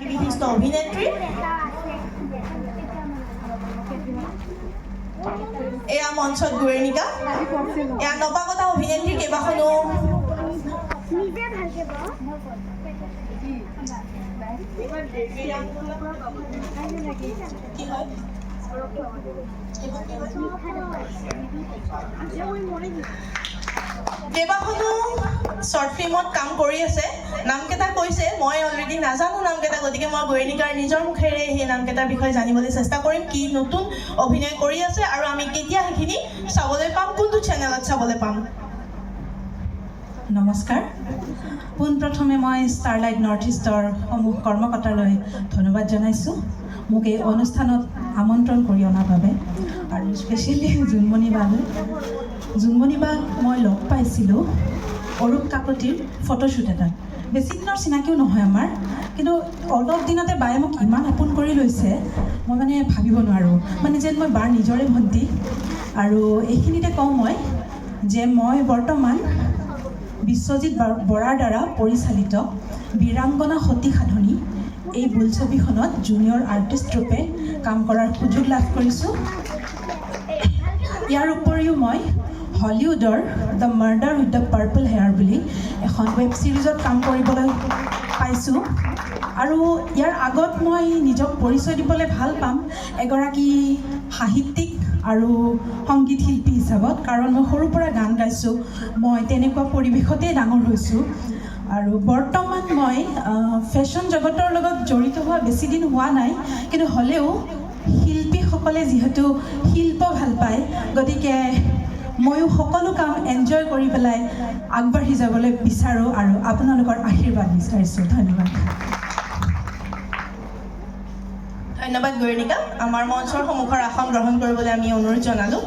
বিশিষ্ট অভিনেত্ৰী এয়া মঞ্চত গুৰেণিকা এয়া নৱাগত অভিনেত্ৰী কেইবাখনো কি হয় কেইবাখনো শ্বৰ্ট ফিল্মত কাম কৰি আছে নামকেইটা কৈছে মই অলৰেডি নাজানো নামকেইটা গতিকে মই গুৰেণিকাৰ নিজৰ মুখেৰে সেই নামকেইটাৰ বিষয়ে জানিবলৈ চেষ্টা কৰিম কি নতুন অভিনয় কৰি আছে আৰু আমি কেতিয়া সেইখিনি চাবলৈ পাম কোনটো চেনেলত চাবলৈ পাম নমস্কাৰ পোনপ্ৰথমে মই ষ্টাৰলাইট নৰ্থ ইষ্টৰ সমূহ কৰ্মকৰ্তালৈ ধন্যবাদ জনাইছোঁ মোক এই অনুষ্ঠানত আমন্ত্ৰণ কৰি অনাৰ বাবে আৰু স্পেচিয়েলি জোনমণি বাক মই লগ পাইছিলোঁ অৰূপ কাকতিৰ ফটোশ্বুট এটাত বেছি দিনৰ চিনাকিও নহয় আমাৰ কিন্তু অলপ দিনতে বায়ে মোক ইমান আপোন কৰি লৈছে মই মানে ভাবিব নোৱাৰোঁ মানে যেন মই বাৰ নিজৰে ভণ্টি আৰু এইখিনিতে কওঁ মই যে মই বৰ্তমান বিশ্বজিৎ বৰাৰ দ্বাৰা পৰিচালিত বীৰাংগনা সতী সাধনী এই বোলছবিখনত জুনিয়ৰ আৰ্টিষ্ট ৰূপে কাম কৰাৰ সুযোগ লাভ কৰিছোঁ ইয়াৰ উপৰিও মই হলিউডৰ the murder with the purple hair বুলি এখন ৱেব ছিৰিজত কাম কৰিবলৈ পাইছোঁ আৰু ইয়াৰ আগত মই নিজক পৰিচয় দিবলৈ ভাল পাম এগৰাকী সাহিত্যিক আৰু সংগীত শিল্পী হিচাপত কাৰণ মই সৰুৰ পৰা গান গাইছোঁ মই তেনেকুৱা পৰিৱেশতেই ডাঙৰ হৈছোঁ আৰু বৰ্তমান মই ফেশ্বন জগতৰ লগত জড়িত হোৱা বেছি দিন হোৱা নাই কিন্তু হ'লেও শিল্পীসকলে যিহেতু শিল্প ভাল পায় গতিকে ময়ো সকলো কাম এনজয় কৰি পেলাই আগবাঢ়ি যাবলৈ বিচাৰোঁ আৰু আপোনালোকৰ আশীৰ্বাদ বিচাৰিছোঁ ধন্যবাদ ধন্যবাদ গুৰেণিকা আমাৰ মঞ্চৰ সন্মুখৰ আসন গ্ৰহণ কৰিবলৈ আমি অনুৰোধ জনালোঁ